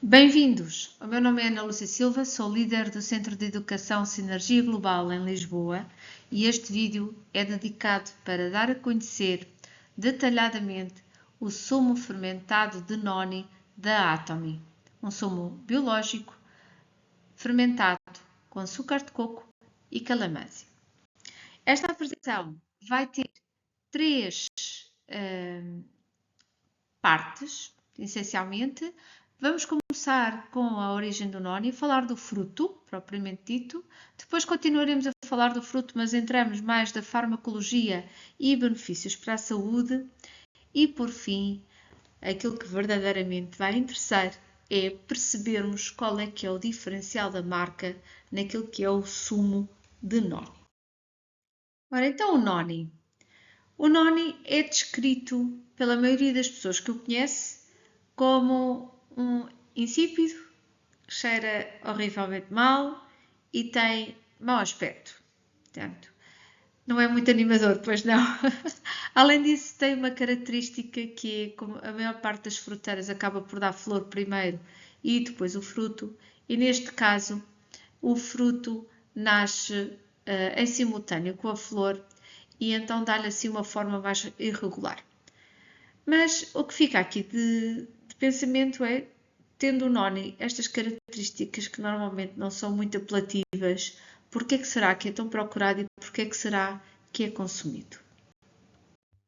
Bem-vindos! O meu nome é Ana Lúcia Silva, sou líder do Centro de Educação Sinergia Global em Lisboa e este vídeo é dedicado para dar a conhecer detalhadamente o sumo fermentado de noni da Atomy, um sumo biológico fermentado com açúcar de coco e calamansi. Esta apresentação vai ter três partes, essencialmente. Vamos começar com a origem do noni, falar do fruto, propriamente dito. Depois continuaremos a falar do fruto, mas entramos mais da farmacologia e benefícios para a saúde. E, por fim, aquilo que verdadeiramente vai interessar é percebermos qual é que é o diferencial da marca naquilo que é o sumo de noni. Ora, então o noni. O noni é descrito pela maioria das pessoas que o conhece como um insípido, cheira horrivelmente mal e tem mau aspecto. Portanto, não é muito animador, pois não. Além disso, tem uma característica que é, como a maior parte das fruteiras acaba por dar flor primeiro e depois o fruto, e neste caso o fruto nasce em simultâneo com a flor e então dá-lhe assim uma forma mais irregular. Mas o que fica aqui de pensamento é, tendo o noni estas características que normalmente não são muito apelativas, porque é que será que é tão procurado e porque é que será que é consumido?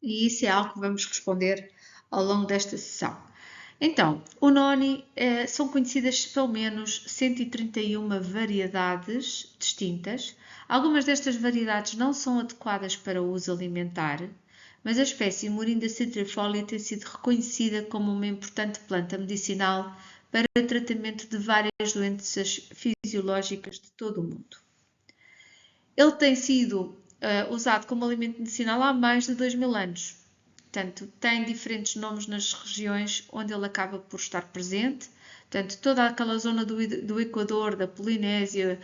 E isso é algo que vamos responder ao longo desta sessão. Então, o noni são conhecidas pelo menos 131 variedades distintas. Algumas destas variedades não são adequadas para o uso alimentar, mas a espécie Morinda citrifolia tem sido reconhecida como uma importante planta medicinal para o tratamento de várias doenças fisiológicas de todo o mundo. Ele tem sido usado como alimento medicinal há mais de 2000 anos. Portanto, tem diferentes nomes nas regiões onde ele acaba por estar presente. Portanto, toda aquela zona do Equador, da Polinésia,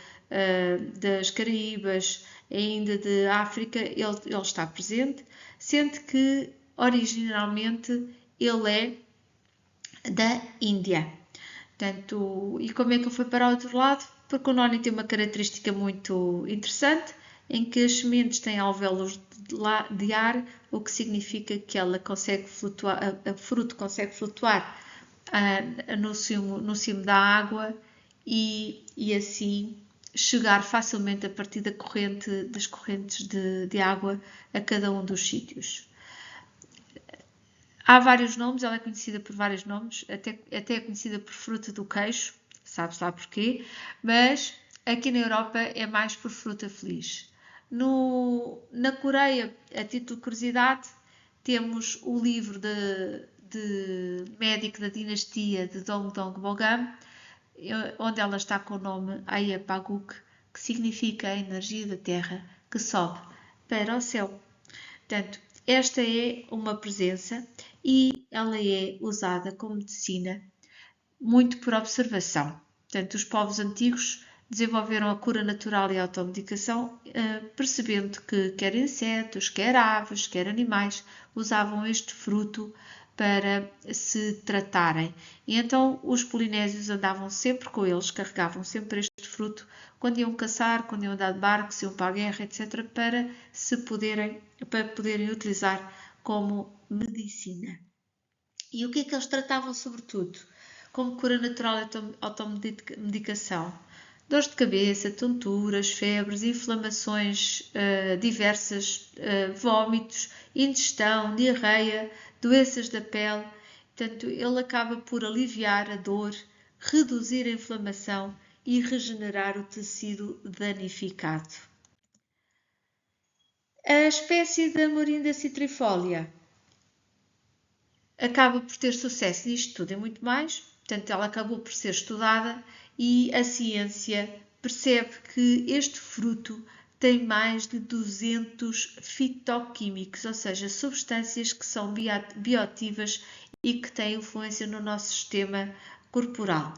das Caraíbas, ainda de África, ele está presente, sendo que originalmente ele é da Índia. Portanto, e como é que ele foi para o outro lado? Porque o noni tem uma característica muito interessante, em que as sementes têm alvéolos de ar, o que significa que ela consegue flutuar, a fruto consegue flutuar no cimo da água e assim chegar facilmente a partir das correntes de água a cada um dos sítios. Há vários nomes, ela é conhecida por vários nomes, até é conhecida por fruta do queijo, sabe-se lá porquê, mas aqui na Europa é mais por fruta feliz. Na Coreia, a título de curiosidade, temos o livro de médico da dinastia de Dongdong Bogam, onde ela está com o nome Ayapaguk, que significa a energia da terra que sobe para o céu. Portanto, esta é uma presença e ela é usada como medicina muito por observação. Portanto, os povos antigos desenvolveram a cura natural e a automedicação, percebendo que quer insetos, quer aves, quer animais usavam este fruto para se tratarem. E então os polinésios andavam sempre com eles, carregavam sempre este fruto quando iam caçar, quando iam andar de barco, se iam para a guerra, etc., para poderem utilizar como medicina. E o que é que eles tratavam sobretudo? Como cura natural e automedicação? Dores de cabeça, tonturas, febres, inflamações diversas, vômitos, indigestão, diarreia, doenças da pele. Portanto, ele acaba por aliviar a dor, reduzir a inflamação e regenerar o tecido danificado. A espécie da Morinda citrifolia acaba por ter sucesso nisto tudo e muito mais, portanto ela acabou por ser estudada e a ciência percebe que este fruto tem mais de 200 fitoquímicos, ou seja, substâncias que são bioativas e que têm influência no nosso sistema corporal.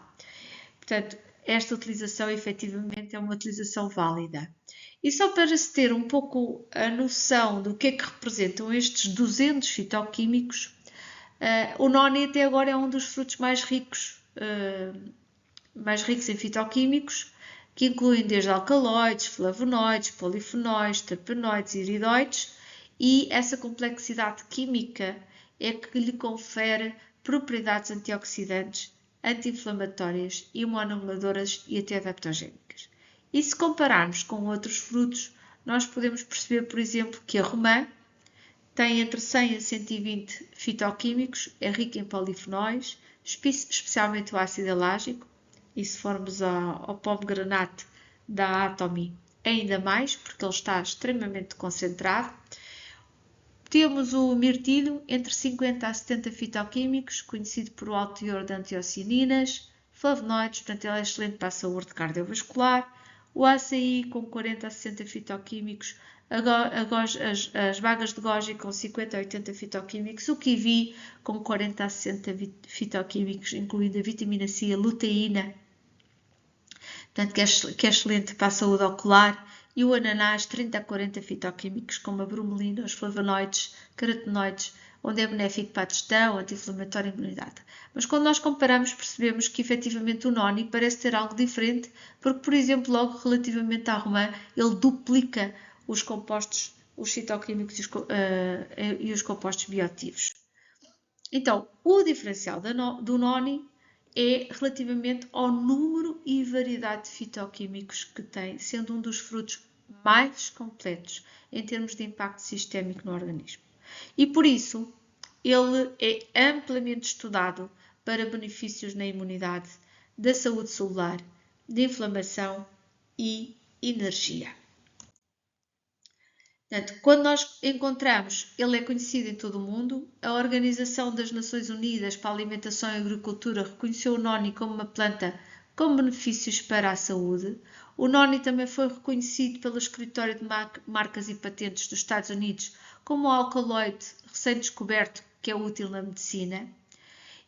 Portanto, esta utilização efetivamente é uma utilização válida. E só para se ter um pouco a noção do que é que representam estes 200 fitoquímicos, O noni até agora é um dos frutos mais ricos em fitoquímicos, que incluem desde alcaloides, flavonoides, polifenóis, terpenoides e iridoides, e essa complexidade química é que lhe confere propriedades antioxidantes, anti-inflamatórias, imunomoduladoras e até adaptogénicas. E se compararmos com outros frutos, nós podemos perceber, por exemplo, que a romã tem entre 100 a 120 fitoquímicos, é rica em polifenóis, especialmente o ácido elágico, e se formos ao pomegranate da Atomy, ainda mais, porque ele está extremamente concentrado. Temos o mirtilho, entre 50 a 70 fitoquímicos, conhecido por alto teor de antocianinas, flavonoides, portanto ele é excelente para a saúde cardiovascular. O açaí, com 40 a 60 fitoquímicos, as bagas de goji com 50 a 80 fitoquímicos, o kiwi com 40 a 60 fitoquímicos, incluindo a vitamina C e a luteína, portanto, que é excelente para a saúde ocular, e o ananás 30 a 40 fitoquímicos, como a bromelina, os flavonoides, carotenoides, onde é benéfico para a digestão, anti-inflamatório e imunidade. Mas quando nós comparamos, percebemos que efetivamente o noni parece ter algo diferente, porque, por exemplo, logo relativamente à romã, ele duplica os compostos, os fitoquímicos e os compostos bioativos. Então, o diferencial do noni é relativamente ao número e variedade de fitoquímicos que tem, sendo um dos frutos mais completos em termos de impacto sistémico no organismo. E por isso, ele é amplamente estudado para benefícios na imunidade, da saúde celular, de inflamação e energia. Portanto, quando nós encontramos, ele é conhecido em todo o mundo, a Organização das Nações Unidas para a Alimentação e Agricultura reconheceu o noni como uma planta com benefícios para a saúde. O noni também foi reconhecido pelo Escritório de Marcas e Patentes dos Estados Unidos como um alcaloide recém-descoberto que é útil na medicina.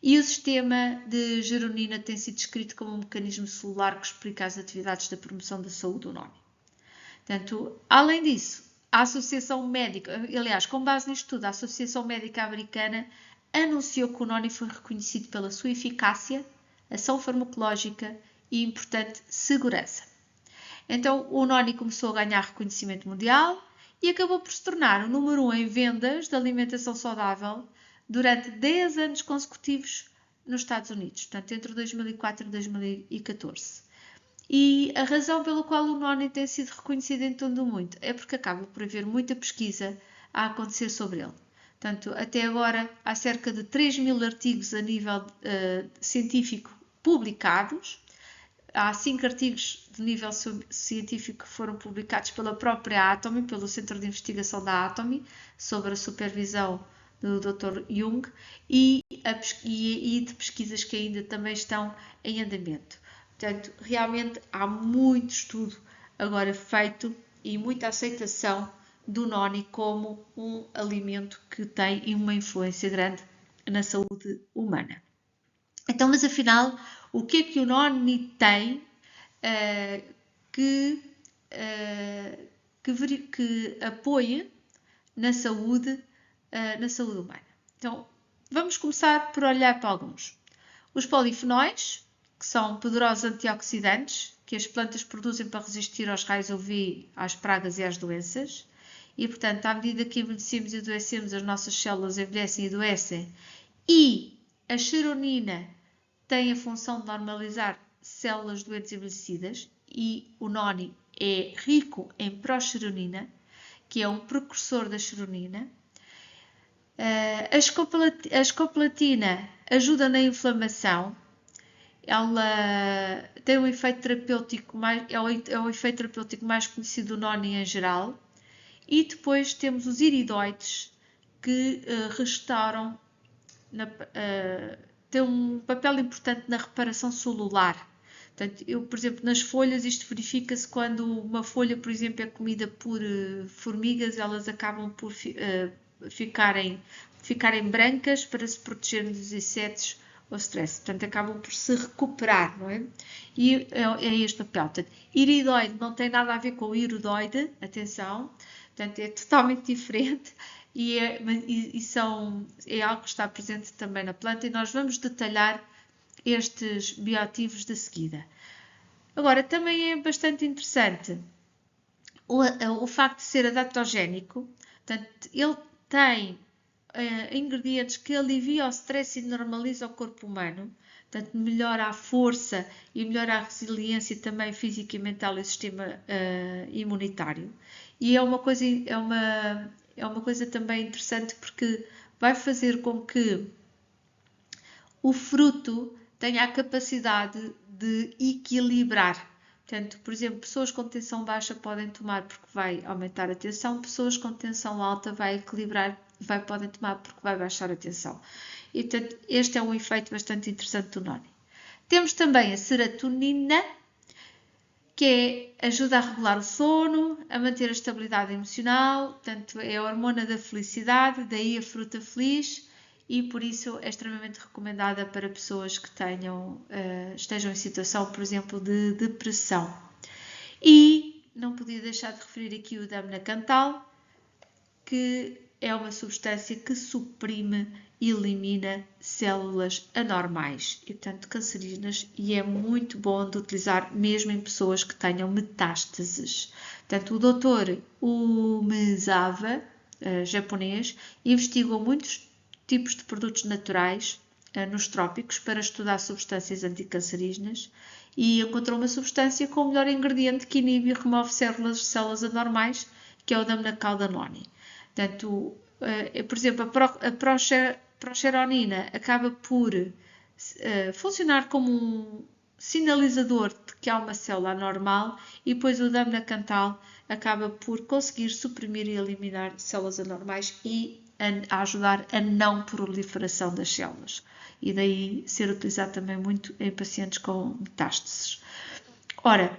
E o sistema de geronina tem sido descrito como um mecanismo celular que explica as atividades da promoção da saúde do noni. Portanto, além disso, a Associação Médica, aliás, com base nisto tudo, a Associação Médica Americana anunciou que o noni foi reconhecido pela sua eficácia, ação farmacológica e importante segurança. Então, o noni começou a ganhar reconhecimento mundial e acabou por se tornar o número 1 em vendas de alimentação saudável durante 10 anos consecutivos nos Estados Unidos, portanto, entre 2004 e 2014. E a razão pela qual o noni tem sido reconhecido em todo o mundo é porque acaba por haver muita pesquisa a acontecer sobre ele. Portanto, até agora há cerca de 3.000 artigos a nível científico publicados. Há 5 artigos de nível científico que foram publicados pela própria Atomy, pelo Centro de Investigação da Atomy, sobre a supervisão do Dr. Jung, e de pesquisas que ainda também estão em andamento. Portanto, realmente há muito estudo agora feito e muita aceitação do noni como um alimento que tem uma influência grande na saúde humana. Então, mas afinal, o que é que o noni tem que apoie na saúde humana? Então, vamos começar por olhar para alguns. Os polifenóis, que são poderosos antioxidantes que as plantas produzem para resistir aos raios UV, às pragas e às doenças. E, portanto, à medida que envelhecemos e adoecemos, as nossas células envelhecem e adoecem. E a chironina tem a função de normalizar células doentes e envelhecidas. E o noni é rico em prochironina, que é um precursor da chironina. A escopolatina ajuda na inflamação. Ela tem um efeito terapêutico é o efeito terapêutico mais conhecido do noni em geral. E depois temos os iridoides, que restauram, têm um papel importante na reparação celular. Portanto, por exemplo, nas folhas, isto verifica-se quando uma folha, por exemplo, é comida por formigas, elas acabam por ficarem brancas para se protegerem dos insetos ou stress. Portanto, acabam por se recuperar, não é? E é este papel. Portanto, iridoide não tem nada a ver com o iridoide, atenção. Portanto, é totalmente diferente. é algo que está presente também na planta e nós vamos detalhar estes bioativos de seguida. Agora, também é bastante interessante o facto de ser adaptogénico, portanto, ele tem ingredientes que aliviam o stress e normalizam o corpo humano, portanto, melhora a força e melhora a resiliência também física e mental e sistema imunitário. E é uma coisa também interessante porque vai fazer com que o fruto tenha a capacidade de equilibrar. Portanto, por exemplo, pessoas com tensão baixa podem tomar porque vai aumentar a tensão, pessoas com tensão alta vai equilibrar, podem tomar porque vai baixar a tensão. E, portanto, este é um efeito bastante interessante do noni. Temos também a serotonina, que ajuda a regular o sono, a manter a estabilidade emocional, portanto, é a hormona da felicidade, daí a fruta feliz, e por isso é extremamente recomendada para pessoas que estejam em situação, por exemplo, de depressão. E não podia deixar de referir aqui o Damna Cantal, que é uma substância que suprime e elimina células anormais e, portanto, cancerígenas, e é muito bom de utilizar mesmo em pessoas que tenham metástases. Portanto, o Dr. Umezawa, japonês, investigou muitos tipos de produtos naturais nos trópicos para estudar substâncias anticancerígenas e encontrou uma substância com o melhor ingrediente que inibe e remove células anormais, que é o Damnacaldanoni. Portanto, por exemplo, a progesterona acaba por funcionar como um sinalizador de que há uma célula anormal e depois o Damnacantal acaba por conseguir suprimir e eliminar células anormais e a ajudar a não proliferação das células. E daí ser utilizado também muito em pacientes com metástases. Ora,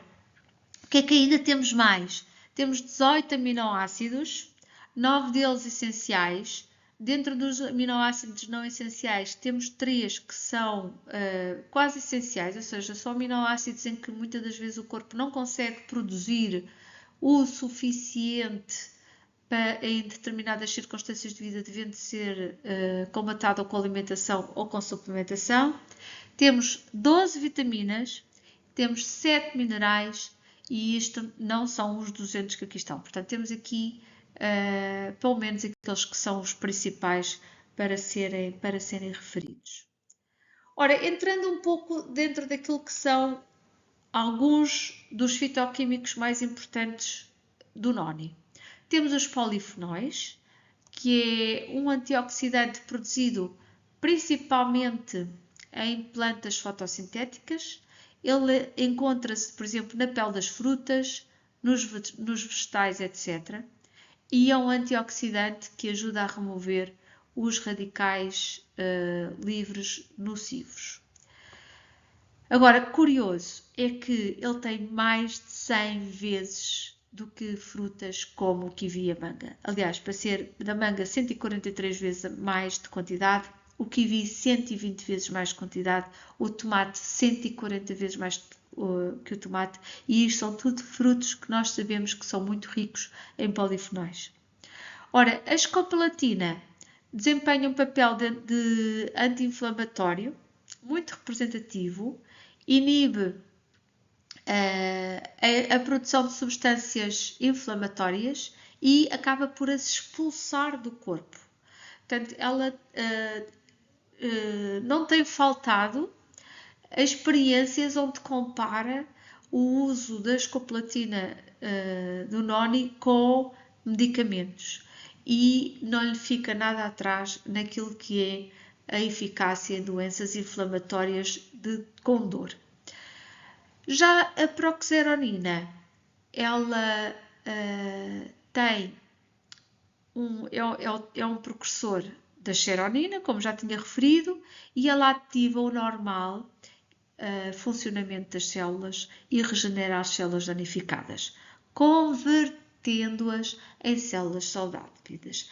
o que é que ainda temos mais? Temos 18 aminoácidos, 9 deles essenciais. Dentro dos aminoácidos não essenciais, temos 3 que são quase essenciais, ou seja, são aminoácidos em que muitas das vezes o corpo não consegue produzir o suficiente em determinadas circunstâncias de vida, devendo ser combatado com alimentação ou com suplementação. Temos 12 vitaminas, temos 7 minerais e isto não são os 200 que aqui estão. Portanto, temos aqui pelo menos aqueles que são os principais para serem referidos. Ora, entrando um pouco dentro daquilo que são alguns dos fitoquímicos mais importantes do noni. Temos os polifenóis, que é um antioxidante produzido principalmente em plantas fotossintéticas. Ele encontra-se, por exemplo, na pele das frutas, nos vegetais, etc. E é um antioxidante que ajuda a remover os radicais livres nocivos. Agora, curioso é que ele tem mais de 100 vezes do que frutas como o kiwi e a manga. Aliás, para ser da manga 143 vezes mais de quantidade, o kiwi 120 vezes mais de quantidade, o tomate 140 vezes mais que o tomate, e isto são tudo frutos que nós sabemos que são muito ricos em polifenóis. Ora, a escopalatina desempenha um papel de anti-inflamatório muito representativo, inibe a produção de substâncias inflamatórias e acaba por as expulsar do corpo. Portanto, ela não tem faltado experiências onde compara o uso da escopalatina do noni com medicamentos e não lhe fica nada atrás naquilo que é a eficácia em doenças inflamatórias com dor. Já a proxeronina, ela é um precursor da seronina, como já tinha referido, e ela ativa o normal funcionamento das células e regenera as células danificadas, convertendo-as em células saudáveis.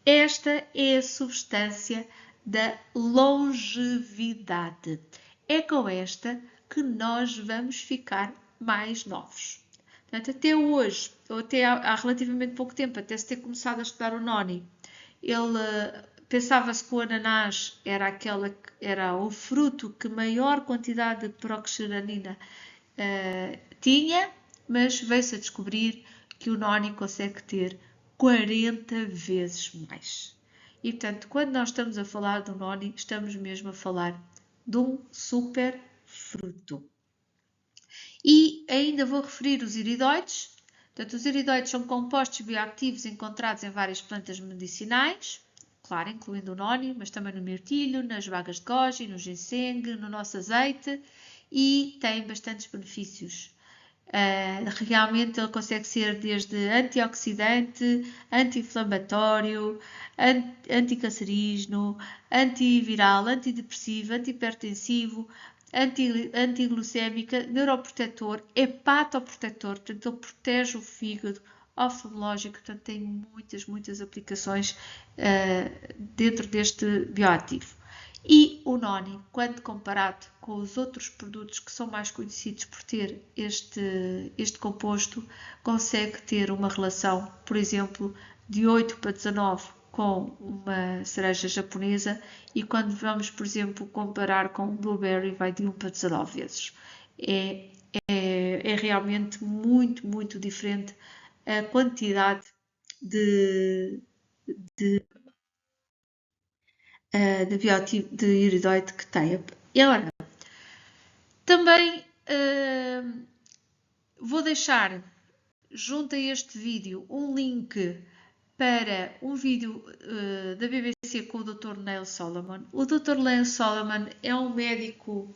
Esta é a substância da longevidade. É com esta que nós vamos ficar mais novos. Portanto, até hoje, ou até há relativamente pouco tempo, até se ter começado a estudar o noni, Pensava-se que o ananás era o fruto que maior quantidade de peroxidanina tinha, mas veio-se a descobrir que o noni consegue ter 40 vezes mais. E portanto, quando nós estamos a falar do noni, estamos mesmo a falar de um super fruto. E ainda vou referir os iridoides. Portanto, os iridoides são compostos bioativos encontrados em várias plantas medicinais, claro, incluindo o noni, mas também no mirtilho, nas bagas de goji, no ginseng, no nosso azeite, e têm bastantes benefícios. Realmente ele consegue ser desde antioxidante, anti-inflamatório, anticancerígeno, antiviral, antidepressivo, antihipertensivo, antiglucémica, neuroprotetor, hepatoprotetor, portanto ele protege o fígado, oftalmológico, portanto tem muitas aplicações dentro deste bioativo. E o noni, quando comparado com os outros produtos que são mais conhecidos por ter este composto, consegue ter uma relação, por exemplo, de 8:19 com uma cereja japonesa, e quando vamos, por exemplo, comparar com um blueberry, vai de 1:19 vezes. É realmente muito diferente a quantidade de biotipo de iridoide que tem. E agora, também vou deixar junto a este vídeo um link para um vídeo da BBC com o Dr. Neil Solomon. O Dr. Neil Solomon é um médico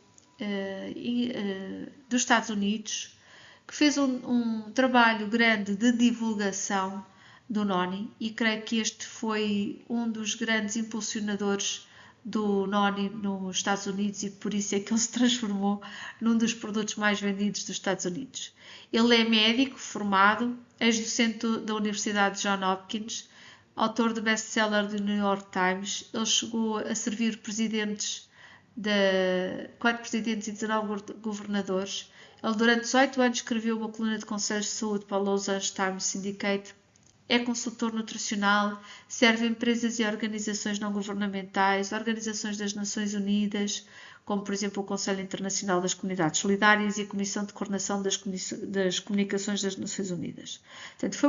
dos Estados Unidos que fez um trabalho grande de divulgação do noni, e creio que este foi um dos grandes impulsionadores do noni nos Estados Unidos, e por isso é que ele se transformou num dos produtos mais vendidos dos Estados Unidos. Ele é médico formado, ex-docente da Universidade de Johns Hopkins, autor do best-seller do New York Times. Ele chegou a servir 4 presidentes e 19 governadores. Ele durante 18 anos escreveu uma coluna de conselhos de saúde para o Los Angeles Times Syndicate. É consultor nutricional, serve empresas e organizações não governamentais, organizações das Nações Unidas, como por exemplo o Conselho Internacional das Comunidades Solidárias e a Comissão de Coordenação das Comunicações das Nações Unidas. Portanto, é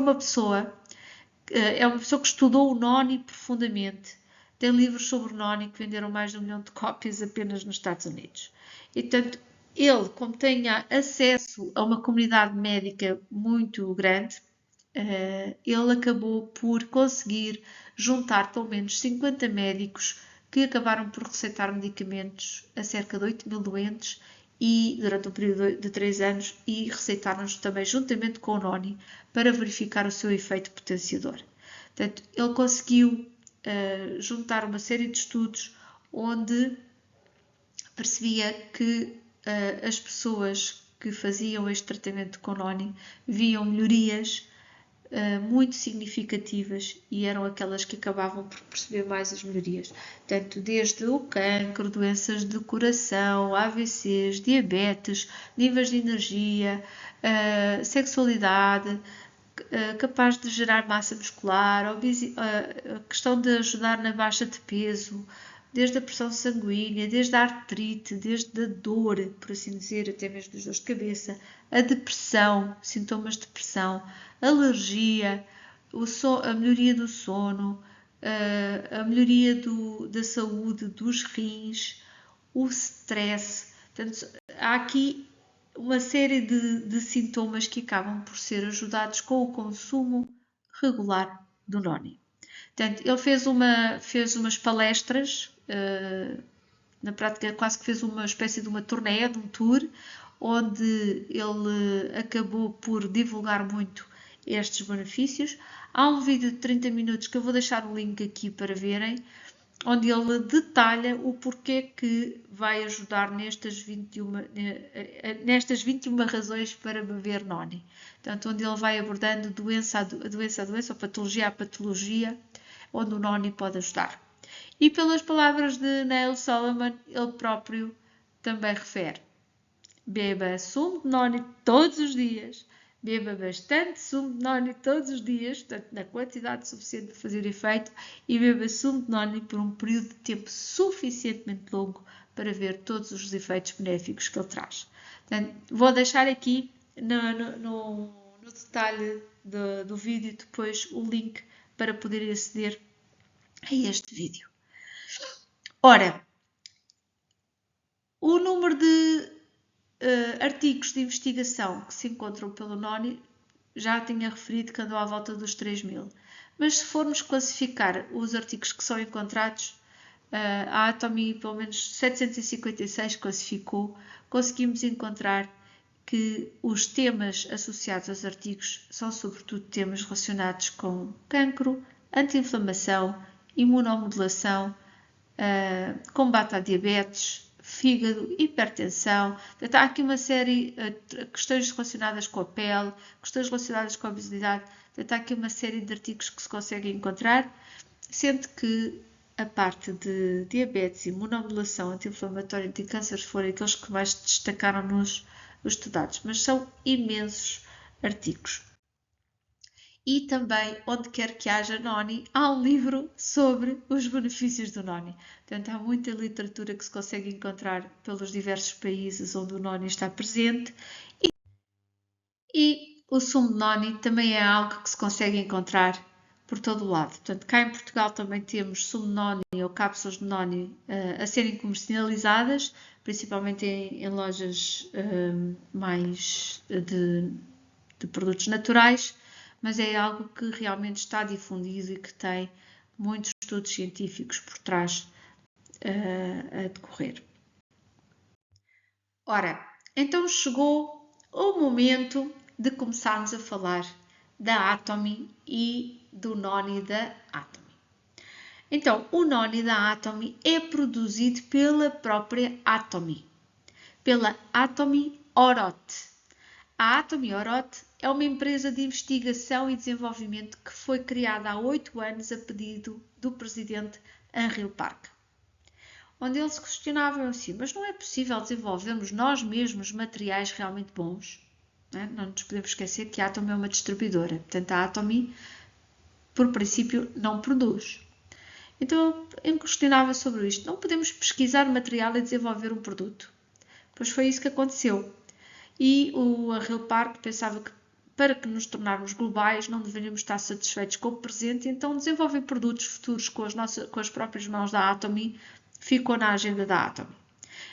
uma pessoa que estudou o noni profundamente. Tem livros sobre o noni que venderam mais de 1 milhão de cópias apenas nos Estados Unidos. E, portanto, ele, como tem acesso a uma comunidade médica muito grande, ele acabou por conseguir juntar pelo menos 50 médicos que acabaram por receitar medicamentos a cerca de 8 mil doentes e durante um período de 3 anos, e receitaram-nos também juntamente com o noni para verificar o seu efeito potenciador. Portanto, ele conseguiu juntar uma série de estudos onde percebia que as pessoas que faziam este tratamento com noni viam melhorias muito significativas, e eram aquelas que acabavam por perceber mais as melhorias. Portanto, desde o cancro, doenças de coração, AVCs, diabetes, níveis de energia, sexualidade, capaz de gerar massa muscular, a questão de ajudar na baixa de peso, desde a pressão sanguínea, desde a artrite, desde a dor, por assim dizer, até mesmo das dores de cabeça, a depressão, sintomas de depressão, alergia, a melhoria do sono, a melhoria da saúde dos rins, o stress. Portanto, há aqui uma série de sintomas que acabam por ser ajudados com o consumo regular do noni. Portanto, ele fez umas palestras, na prática quase que fez uma espécie de uma turnê, de um tour, onde ele acabou por divulgar muito estes benefícios. Há um vídeo de 30 minutos que eu vou deixar o link aqui para verem, onde ele detalha o porquê que vai ajudar nestas 21 razões para beber noni. Portanto, onde ele vai abordando doença a doença, ou patologia a patologia, onde o noni pode ajudar. E pelas palavras de Neil Solomon, ele próprio também refere: beba sumo de noni todos os dias, beba bastante sumo de noni todos os dias, portanto, na quantidade suficiente para fazer efeito, e beba sumo de noni por um período de tempo suficientemente longo para ver todos os efeitos benéficos que ele traz. Portanto, vou deixar aqui no detalhe do vídeo depois o link para poder aceder a este vídeo. Ora, o número de artigos de investigação que se encontram pelo NONI já tinha referido que andou à volta dos 3.000. Mas se formos classificar os artigos que são encontrados, a Atomy pelo menos 756 classificou, conseguimos encontrar que os temas associados aos artigos são sobretudo temas relacionados com cancro, anti-inflamação, imunomodulação, combate à diabetes, fígado, hipertensão. Portanto, há aqui uma série de questões relacionadas com a pele, questões relacionadas com a obesidade. Portanto, há aqui uma série de artigos que se conseguem encontrar, sendo que a parte de diabetes, imunomodulação, anti-inflamatório e anti-câncer foram aqueles que mais destacaram nos estudados, mas são imensos artigos. E também, onde quer que haja NONI, há um livro sobre os benefícios do NONI. Portanto, há muita literatura que se consegue encontrar pelos diversos países onde o NONI está presente. E o sumo de NONI também é algo que se consegue encontrar por todo o lado. Portanto, cá em Portugal também temos sumo de NONI ou cápsulas de NONI a serem comercializadas, principalmente em lojas mais de produtos naturais, mas é algo que realmente está difundido e que tem muitos estudos científicos por trás a decorrer. Ora, então chegou o momento de começarmos a falar da Atomy e do NONI da Atomy. Então, o NONI da Atomy é produzido pela própria Atomy, pela Atomy Orote. A Atomy Orote é uma empresa de investigação e desenvolvimento que foi criada há 8 anos a pedido do presidente Henry Park, onde ele se questionava assim, mas não é possível desenvolvermos nós mesmos materiais realmente bons? Não nos podemos esquecer que a Atomy é uma distribuidora, portanto a Atomy, por princípio, não produz. Então eu questionava sobre isto, não podemos pesquisar material e desenvolver um produto? Pois foi isso que aconteceu. E o Henry Park pensava que para que nos tornarmos globais não deveríamos estar satisfeitos com o presente, então desenvolver produtos futuros com as próprias mãos da Atomy ficou na agenda da Atomy.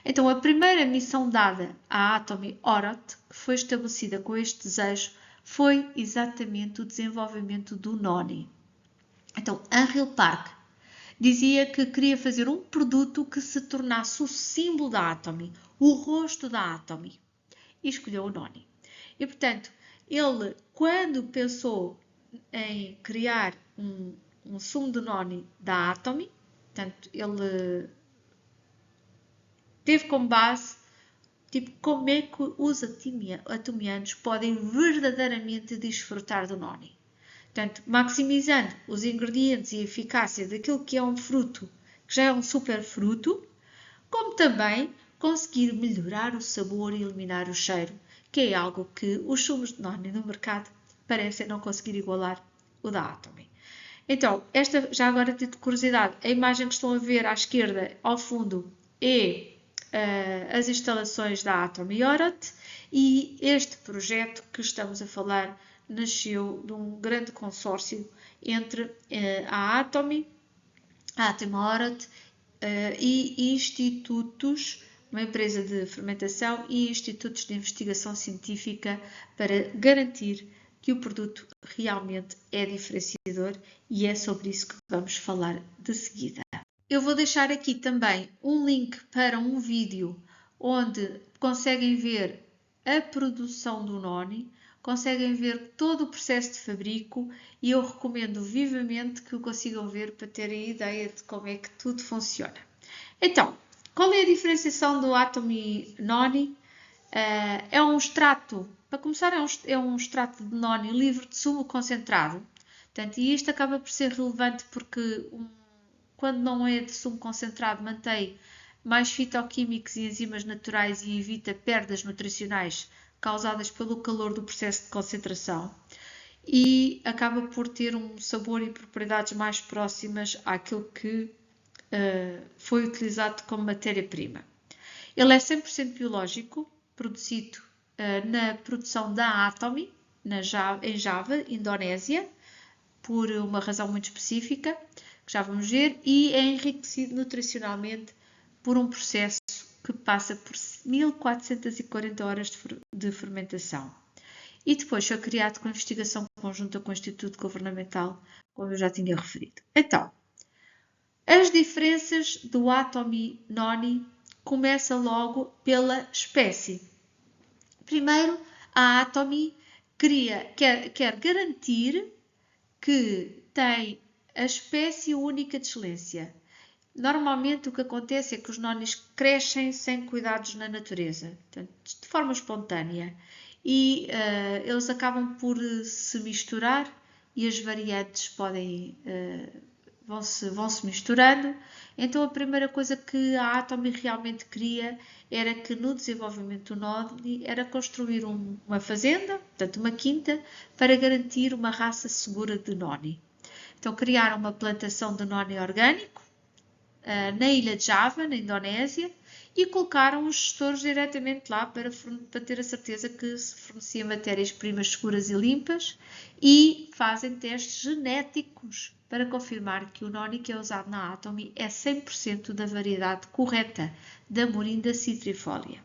Então a primeira missão dada à Atomy Orote, que foi estabelecida com este desejo, foi exatamente o desenvolvimento do NONI. Então Henry Park dizia que queria fazer um produto que se tornasse o símbolo da Atomy, o rosto da Atomy, e escolheu o NONI. E portanto, ele, quando pensou em criar um sumo de NONI da Atomy, portanto, ele teve como base tipo, como é que os atomianos podem verdadeiramente desfrutar do NONI. Portanto, maximizando os ingredientes e a eficácia daquilo que é um fruto, que já é um super fruto, como também conseguir melhorar o sabor e eliminar o cheiro, que é algo que os sumos de NONI no mercado parecem não conseguir igualar o da Atomy. Então, esta, já agora de curiosidade, a imagem que estão a ver à esquerda, ao fundo, é as instalações da Atomy Orote, e este projeto que estamos a falar nasceu de um grande consórcio entre a Atomy Orote e institutos, uma empresa de fermentação e institutos de investigação científica para garantir que o produto realmente é diferenciador, e é sobre isso que vamos falar de seguida. Eu vou deixar aqui também um link para um vídeo onde conseguem ver a produção do NONI, conseguem ver todo o processo de fabrico, e eu recomendo vivamente que o consigam ver para terem ideia de como é que tudo funciona. Então, qual é a diferenciação do Atomy NONI? É um extrato, para começar, é um extrato de NONI livre de sumo concentrado. Portanto, e isto acaba por ser relevante porque quando não é de sumo concentrado mantém mais fitoquímicos e enzimas naturais e evita perdas nutricionais causadas pelo calor do processo de concentração e acaba por ter um sabor e propriedades mais próximas àquilo que foi utilizado como matéria-prima. Ele é 100% biológico, produzido na produção da Atomy, em Java, Indonésia, por uma razão muito específica, que já vamos ver, e é enriquecido nutricionalmente por um processo que passa por 1440 horas de fermentação. E depois foi criado com investigação conjunta com o Instituto Governamental, como eu já tinha referido. Então, as diferenças do Atomy Noni começa logo pela espécie. Primeiro, a Atomy quer garantir que tem a espécie única de excelência. Normalmente o que acontece é que os nónis crescem sem cuidados na natureza, portanto, de forma espontânea, e eles acabam por se misturar e as variantes vão se misturando. Então a primeira coisa que a Atomy realmente queria era que no desenvolvimento do Noni era construir uma fazenda, portanto uma quinta, para garantir uma raça segura de Noni. Então criaram uma plantação de Noni orgânico na ilha de Java, na Indonésia, e colocaram os gestores diretamente lá para ter a certeza que se fornecia matérias-primas seguras e limpas, e fazem testes genéticos para confirmar que o Noni que é usado na Atomy é 100% da variedade correta da Morinda citrifolia.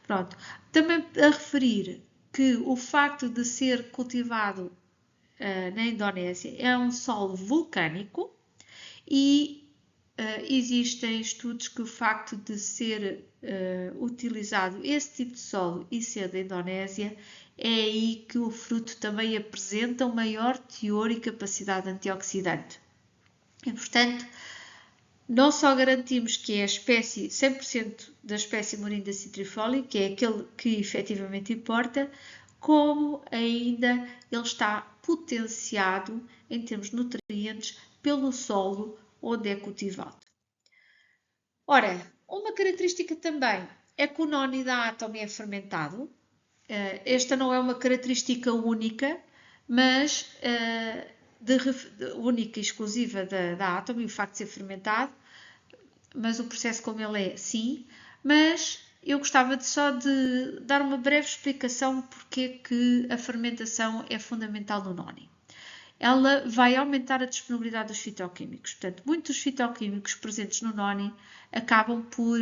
Pronto. Também a referir que o facto de ser cultivado na Indonésia é um solo vulcânico e existem estudos que o facto de ser utilizado esse tipo de solo e ser da Indonésia é aí que o fruto também apresenta um maior teor e capacidade antioxidante. E, portanto, não só garantimos que é a espécie, 100% da espécie Morinda citrifolia, que é aquele que efetivamente importa, como ainda ele está potenciado em termos de nutrientes pelo solo onde é cultivado. Ora, uma característica também é que o Noni da Atomy é fermentado. Esta não é uma característica única, mas única e exclusiva da Atomy, o facto de ser fermentado, mas o processo como ele é, sim. Mas eu gostava só de dar uma breve explicação porque que a fermentação é fundamental no Noni. Ela vai aumentar a disponibilidade dos fitoquímicos. Portanto, muitos fitoquímicos presentes no Noni acabam por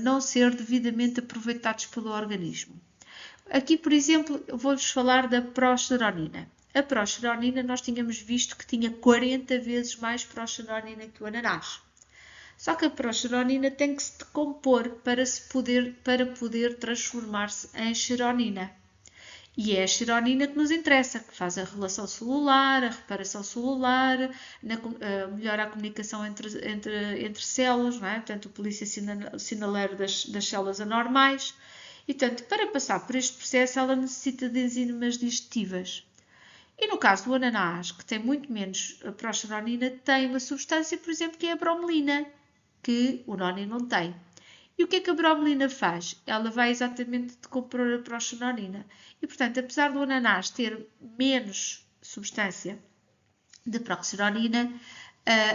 não ser devidamente aproveitados pelo organismo. Aqui, por exemplo, eu vou-vos falar da progeronina. A progeronina nós tínhamos visto que tinha 40 vezes mais progeronina que o ananás. Só que a progeronina tem que se decompor para poder transformar-se em xeronina. E é a xeronina que nos interessa, que faz a relação celular, a reparação celular, melhora a comunicação entre células, não é? Portanto, o polícia sinaleiro das células anormais. E, portanto, para passar por este processo, ela necessita de enzimas digestivas. E no caso do ananás, que tem muito menos progeronina, tem uma substância, por exemplo, que é a bromelina, que o Noni não tem. E o que é que a bromelina faz? Ela vai exatamente decompor a progeronina. E, portanto, apesar do ananás ter menos substância de progeronina,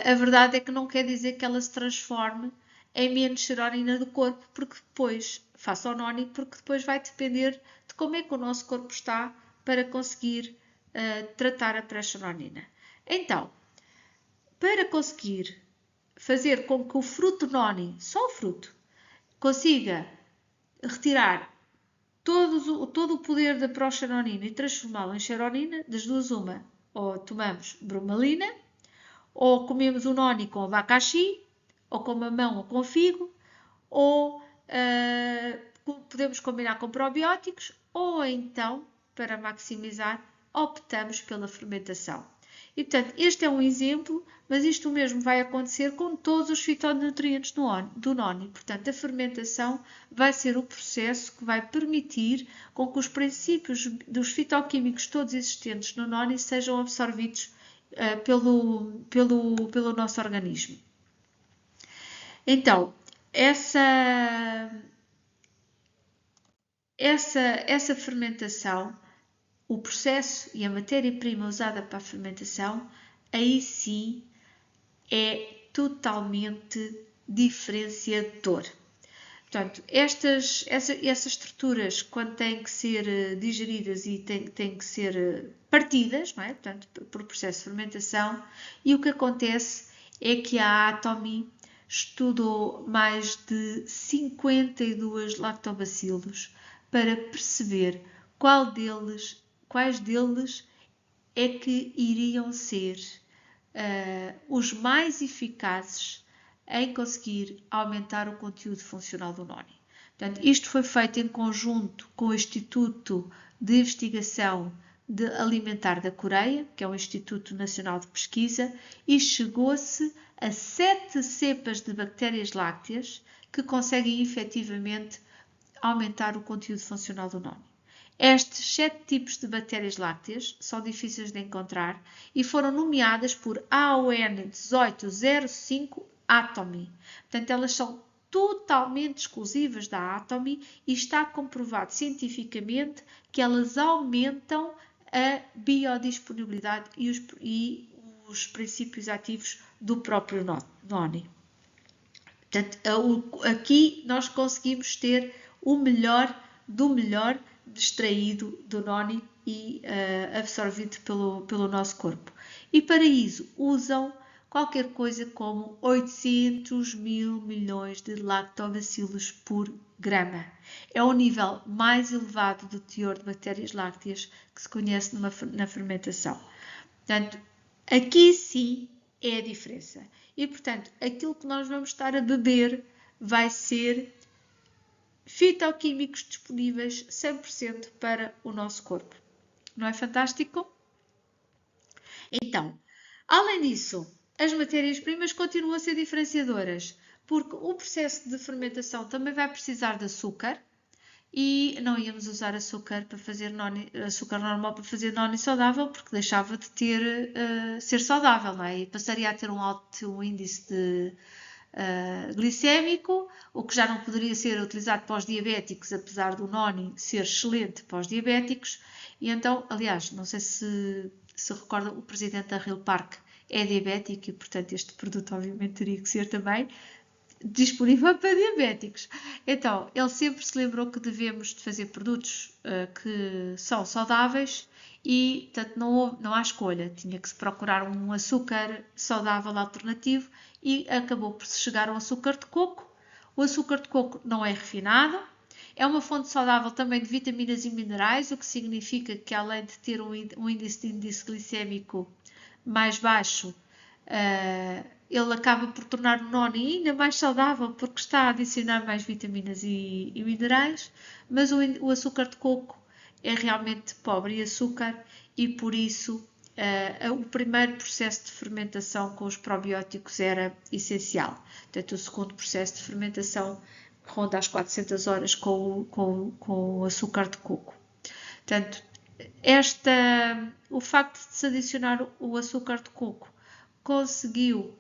a verdade é que não quer dizer que ela se transforme em menos seronina do corpo, porque depois, face ao Noni, porque depois vai depender de como é que o nosso corpo está para conseguir tratar a progeronina. Então, para conseguir fazer com que o fruto Noni, só o fruto, consiga retirar todo o poder da progeronina e transformá-lo em xeronina, das duas uma, ou tomamos bromelina, ou comemos o Noni com abacaxi, ou com mamão ou com figo, ou podemos combinar com probióticos, ou então, para maximizar, optamos pela fermentação. E, portanto, este é um exemplo, mas isto mesmo vai acontecer com todos os fitonutrientes do Noni. Portanto, a fermentação vai ser o processo que vai permitir com que os princípios dos fitoquímicos todos existentes no Noni sejam absorvidos pelo nosso organismo. Então, essa essa fermentação, o processo e a matéria-prima usada para a fermentação, aí sim é totalmente diferenciador. Portanto, essas estruturas, quando têm que ser digeridas e têm que ser partidas, não é? Portanto, por processo de fermentação, e o que acontece é que a Atomy estudou mais de 52 lactobacilos para perceber quais deles é que iriam ser os mais eficazes em conseguir aumentar o conteúdo funcional do noni. Portanto, isto foi feito em conjunto com o Instituto de Investigação Alimentar da Coreia, que é um Instituto Nacional de Pesquisa, e chegou-se a 7 cepas de bactérias lácteas que conseguem efetivamente aumentar o conteúdo funcional do noni. Estes 7 tipos de bactérias lácteas são difíceis de encontrar e foram nomeadas por AON 1805 Atomy. Portanto, elas são totalmente exclusivas da Atomy e está comprovado cientificamente que elas aumentam a biodisponibilidade e os princípios ativos do próprio noni. Portanto, aqui nós conseguimos ter o melhor do melhor extraído do noni e absorvido pelo nosso corpo. E para isso usam qualquer coisa como 800 mil milhões de lactobacilos por grama. É o nível mais elevado do teor de bactérias lácteas que se conhece na fermentação. Portanto, aqui sim é a diferença. E, portanto, aquilo que nós vamos estar a beber vai ser fitoquímicos disponíveis 100% para o nosso corpo. Não é fantástico? Então, além disso, as matérias-primas continuam a ser diferenciadoras, porque o processo de fermentação também vai precisar de açúcar e não íamos usar açúcar para fazer açúcar normal para fazer noni saudável, porque deixava de ser saudável, não é? E passaria a ter um alto índice de glicémico, o que já não poderia ser utilizado para os diabéticos, apesar do noni ser excelente para os diabéticos. E então, aliás, não sei se recorda, o presidente da Hill Park é diabético e, portanto, este produto obviamente teria que ser também disponível para diabéticos. Então, ele sempre se lembrou que devemos de fazer produtos que são saudáveis e, portanto, não há escolha. Tinha que se procurar um açúcar saudável alternativo e acabou por se chegar ao açúcar de coco. O açúcar de coco não é refinado, é uma fonte saudável também de vitaminas e minerais, o que significa que, além de ter um índice glicémico mais baixo, ele acaba por tornar o noni ainda mais saudável porque está a adicionar mais vitaminas e minerais, mas o açúcar de coco é realmente pobre em açúcar e por isso o primeiro processo de fermentação com os probióticos era essencial. Portanto, o segundo processo de fermentação ronda as 400 horas com o açúcar de coco. Portanto, o facto de se adicionar o açúcar de coco conseguiu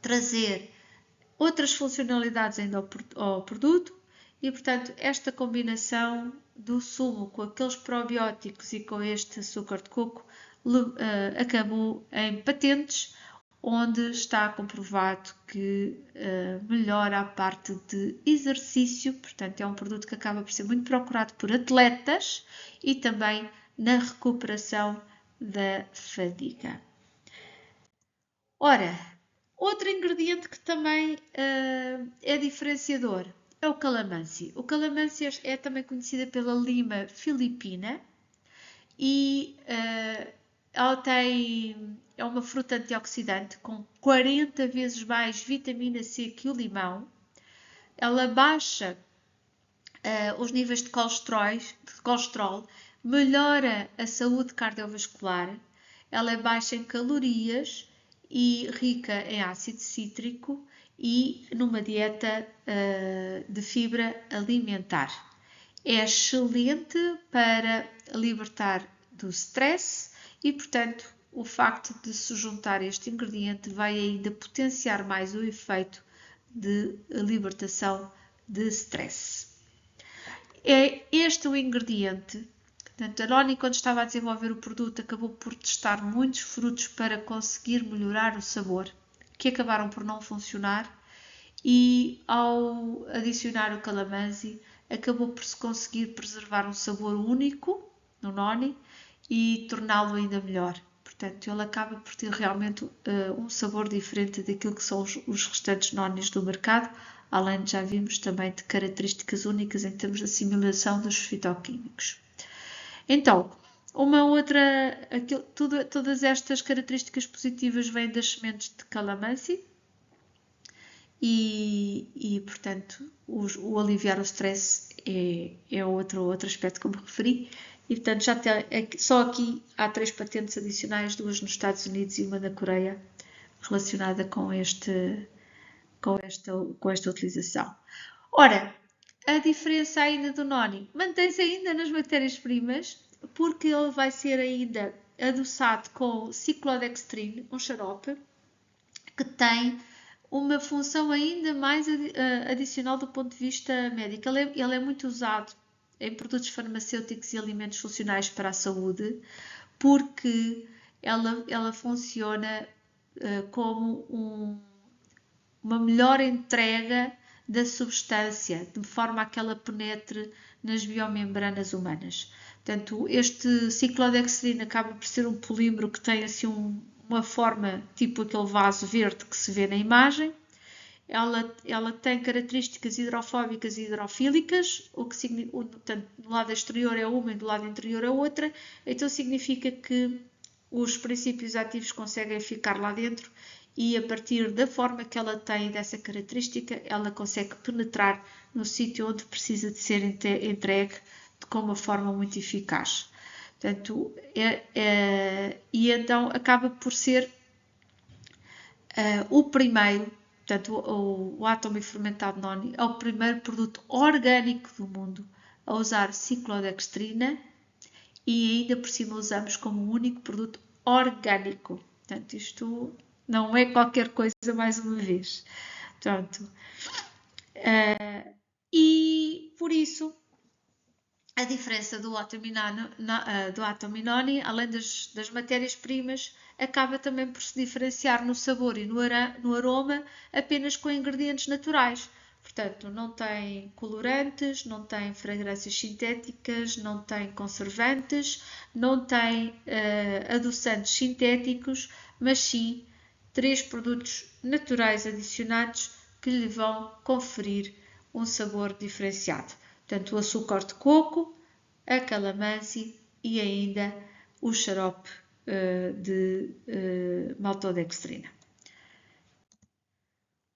trazer outras funcionalidades ainda ao produto e, portanto, esta combinação do sumo com aqueles probióticos e com este açúcar de coco acabou em patentes, onde está comprovado que melhora a parte de exercício, portanto é um produto que acaba por ser muito procurado por atletas e também na recuperação da fadiga. Ora, outro ingrediente que também é diferenciador é o calamansi. O calamansi é também conhecida pela lima filipina e ela é uma fruta antioxidante com 40 vezes mais vitamina C que o limão. Ela baixa os níveis de colesterol, melhora a saúde cardiovascular, ela é baixa em calorias e rica em ácido cítrico e numa dieta de fibra alimentar. É excelente para libertar do stress e, portanto, o facto de se juntar este ingrediente vai ainda potenciar mais o efeito de libertação de stress. é este o ingrediente. Portanto, a Noni, quando estava a desenvolver o produto, acabou por testar muitos frutos para conseguir melhorar o sabor, que acabaram por não funcionar, e ao adicionar o calamansi, acabou por se conseguir preservar um sabor único no Noni e torná-lo ainda melhor. Portanto, ele acaba por ter realmente um sabor diferente daquilo que são os restantes Nonis do mercado, além de, já vimos, também de características únicas em termos de assimilação dos fitoquímicos. Então, todas estas características positivas vêm das sementes de calamansi portanto, o aliviar o stress é outro aspecto que eu me referi. E, portanto, só aqui há 3 patentes adicionais, 2 nos Estados Unidos e uma na Coreia, relacionada com esta utilização. Ora, a diferença ainda do Noni mantém-se ainda nas matérias-primas, porque ele vai ser ainda adoçado com ciclodextrina, um xarope, que tem uma função ainda mais adicional do ponto de vista médico. Ele é muito usado em produtos farmacêuticos e alimentos funcionais para a saúde, porque ela funciona como uma melhor entrega da substância, de forma a que ela penetre nas biomembranas humanas. Portanto, este ciclodextrina acaba por ser um polímero que tem assim uma forma tipo aquele vaso verde que se vê na imagem. Ela tem características hidrofóbicas e hidrofílicas, o que significa, portanto, do lado exterior é uma e do lado interior é outra, então significa que os princípios ativos conseguem ficar lá dentro e a partir da forma que ela tem dessa característica, ela consegue penetrar no sítio onde precisa de ser entregue com uma forma muito eficaz. Portanto, e então acaba por ser o primeiro, portanto, o átomo fermentado Noni é o primeiro produto orgânico do mundo a usar ciclodextrina e ainda por cima usamos como único produto orgânico. Portanto, isto não é qualquer coisa mais uma vez. Portanto, e por isso a diferença do átomo Noni, além das matérias-primas, acaba também por se diferenciar no sabor e no aroma apenas com ingredientes naturais. Portanto, não tem colorantes, não tem fragrâncias sintéticas, não tem conservantes, não tem adoçantes sintéticos, mas sim 3 produtos naturais adicionados que lhe vão conferir um sabor diferenciado. Portanto, o açúcar de coco, a calamansi e ainda o xarope de maltodextrina.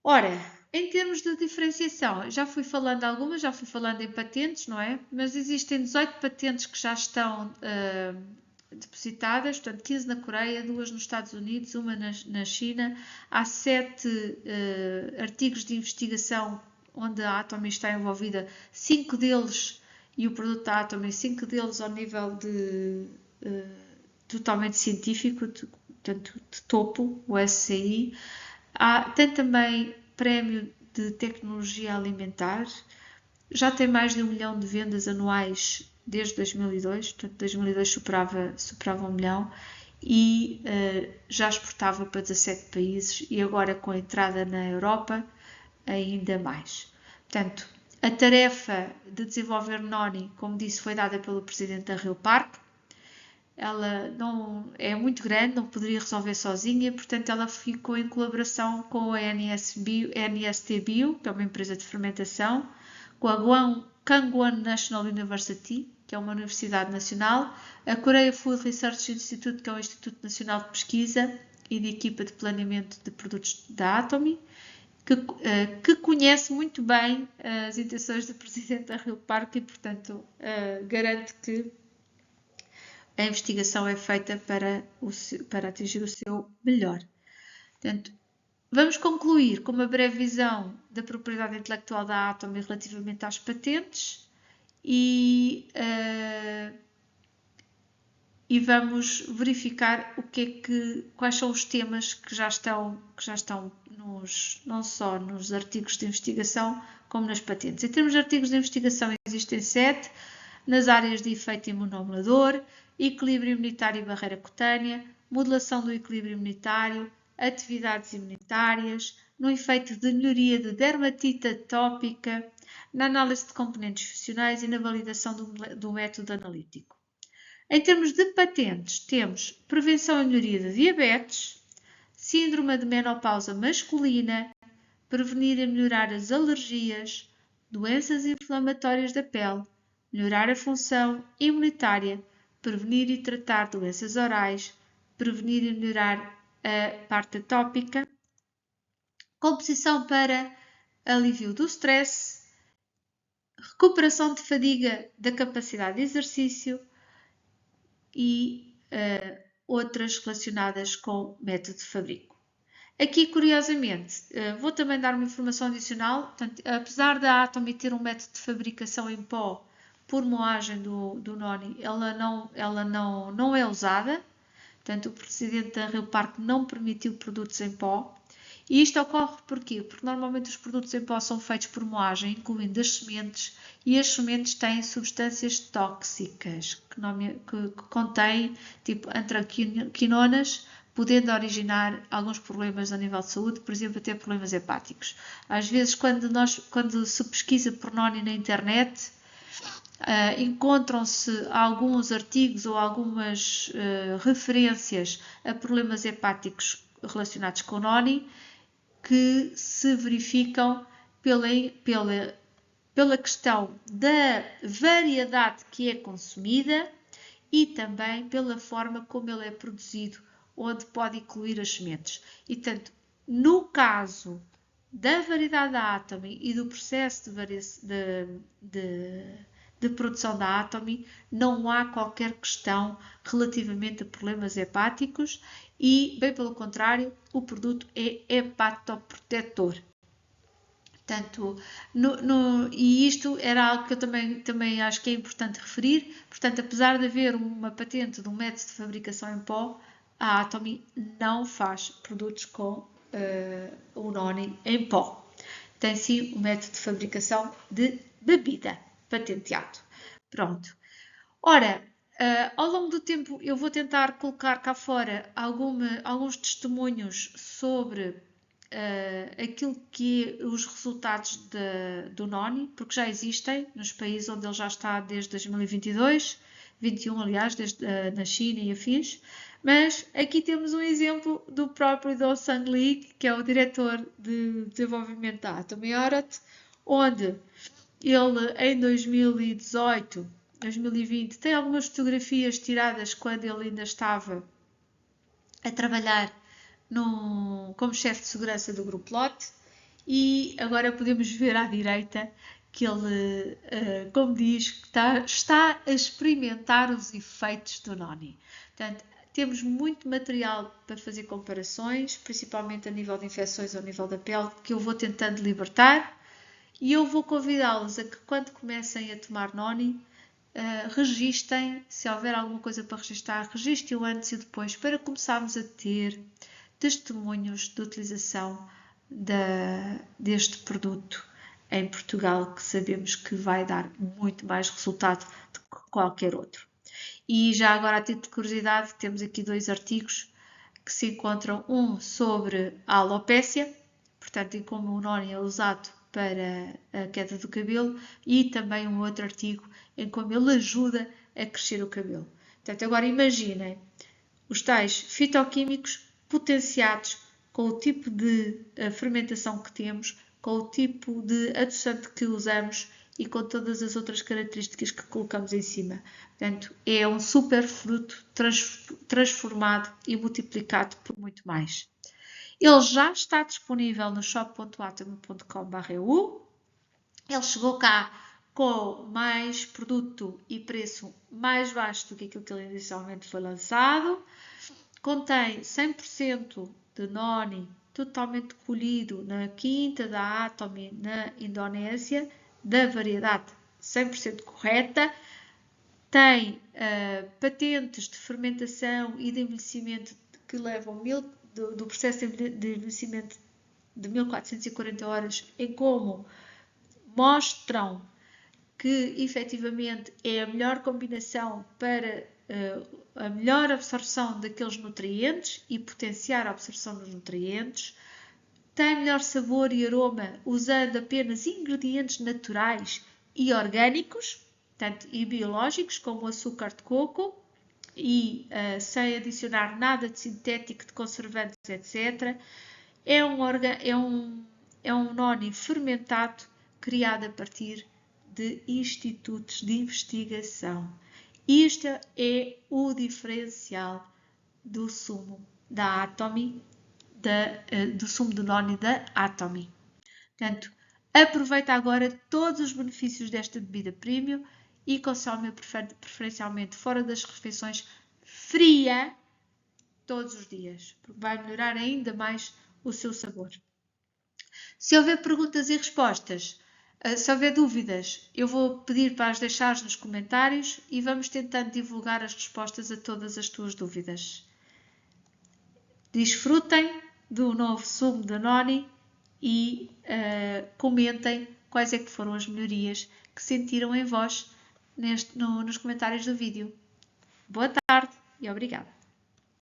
Ora, em termos de diferenciação, já fui falando algumas, já fui falando em patentes, não é? Mas existem 18 patentes que já estão depositadas, portanto 15 na Coreia, 2 nos Estados Unidos, uma na China. Há 7 artigos de investigação onde a Atomy está envolvida, 5 deles, e o produto da Atomy, 5 deles ao nível de totalmente científico, portanto de topo, o SCI. Tem também prémio de tecnologia alimentar, já tem mais de 1 milhão de vendas anuais desde 2002, portanto 2002 superava 1 milhão e já exportava para 17 países e agora com a entrada na Europa ainda mais. Portanto, a tarefa de desenvolver Noni, como disse, foi dada pelo presidente da Rio Park. Ela não é muito grande, não poderia resolver sozinha, portanto ela ficou em colaboração com a NST Bio, que é uma empresa de fermentação, com a Kangwon National University, que é uma universidade nacional, a Korea Food Research Institute, que é um instituto nacional de pesquisa e de equipa de planeamento de produtos da Atomy, que conhece muito bem as intenções do presidente da Rio Park e, portanto, garante que a investigação é feita para atingir o seu melhor. Portanto, vamos concluir com uma breve visão da propriedade intelectual da Atomy relativamente às patentes e vamos verificar quais são os temas que já estão não só nos artigos de investigação, como nas patentes. Em termos de artigos de investigação, existem 7 nas áreas de efeito imunomodulador, equilíbrio imunitário e barreira cutânea, modulação do equilíbrio imunitário, atividades imunitárias, no efeito de melhoria de dermatite atópica, na análise de componentes funcionais e na validação do método analítico. Em termos de patentes, temos prevenção e melhoria de diabetes, síndrome de menopausa masculina, prevenir e melhorar as alergias, doenças inflamatórias da pele, melhorar a função imunitária, prevenir e tratar doenças orais, prevenir e melhorar a parte atópica, composição para alívio do stress, recuperação de fadiga da capacidade de exercício e outras relacionadas com método de fabrico. Aqui, curiosamente, vou também dar uma informação adicional. Portanto, apesar da Atomy ter um método de fabricação em pó por moagem do Noni, ela não é usada. Portanto, o presidente da Rio Parque não permitiu produtos em pó. E isto ocorre porquê? Porque normalmente os produtos em pó são feitos por moagem, incluindo as sementes, e as sementes têm substâncias tóxicas que contêm, tipo antraquinonas, podendo originar alguns problemas a nível de saúde, por exemplo, até problemas hepáticos. Às vezes, quando se pesquisa por Noni na internet, encontram-se alguns artigos ou algumas referências a problemas hepáticos relacionados com Noni que se verificam pela questão da variedade que é consumida e também pela forma como ele é produzido, onde pode incluir as sementes. E, portanto, no caso da variedade da Atomy e do processo de produção da Atomy, não há qualquer questão relativamente a problemas hepáticos e, bem pelo contrário, o produto é hepatoprotetor. Portanto, e isto era algo que eu também acho que é importante referir. Portanto, apesar de haver uma patente de um método de fabricação em pó, a Atomy não faz produtos com o Noni em pó. Tem sim um método de fabricação de bebida patenteado. Pronto. Ora, ao longo do tempo eu vou tentar colocar cá fora alguns testemunhos sobre aquilo que é os resultados do Noni, porque já existem nos países onde ele já está desde 2022, 21 aliás, na China e afins, mas aqui temos um exemplo do próprio Do-Sung Lee, que é o diretor de desenvolvimento da Atomy Orat, onde ele em 2018, 2020, tem algumas fotografias tiradas quando ele ainda estava a trabalhar como chefe de segurança do Grupo Lotte, e agora podemos ver à direita que ele, como diz, está a experimentar os efeitos do Noni. Portanto, temos muito material para fazer comparações, principalmente a nível de infecções ou a nível da pele, que eu vou tentando libertar, e eu vou convidá-los a que quando comecem a tomar Noni, registem, se houver alguma coisa para registar, registem o antes e depois, para começarmos a ter testemunhos de utilização deste produto em Portugal, que sabemos que vai dar muito mais resultado do que qualquer outro. E já agora, a título de curiosidade, temos aqui 2 artigos que se encontram, um sobre a alopécia, portanto, em como o Noni é usado para a queda do cabelo, e também um outro artigo em como ele ajuda a crescer o cabelo. Portanto, agora imaginem os tais fitoquímicos potenciados com o tipo de fermentação que temos, com o tipo de adoçante que usamos e com todas as outras características que colocamos em cima. Portanto, é um super fruto transformado e multiplicado por muito mais. Ele já está disponível no shop.atomy.com/eu. Ele chegou cá com mais produto e preço mais baixo do que aquilo que ele inicialmente foi lançado. Contém 100% de Noni totalmente colhido na quinta da Atomy na Indonésia, da variedade 100% correta. Tem patentes de fermentação e de envelhecimento que levam do processo de envelhecimento de 1440 horas, em como mostram que efetivamente é a melhor combinação para a melhor absorção daqueles nutrientes e potenciar a absorção dos nutrientes. Tem melhor sabor e aroma usando apenas ingredientes naturais e orgânicos, portanto, e biológicos, como o açúcar de coco, e sem adicionar nada de sintético, de conservantes, etc. É um noni fermentado criado a partir de institutos de investigação. Isto é o diferencial do sumo da Atomy, do sumo do noni da Atomy. Portanto, aproveita agora todos os benefícios desta bebida premium e consome preferencialmente fora das refeições fria todos os dias, porque vai melhorar ainda mais o seu sabor. Se houver perguntas e respostas, se houver dúvidas, eu vou pedir para as deixares nos comentários e vamos tentando divulgar as respostas a todas as tuas dúvidas. Desfrutem do novo sumo da Noni e comentem quais é que foram as melhorias que sentiram em vós nos comentários do vídeo. Boa tarde e obrigada!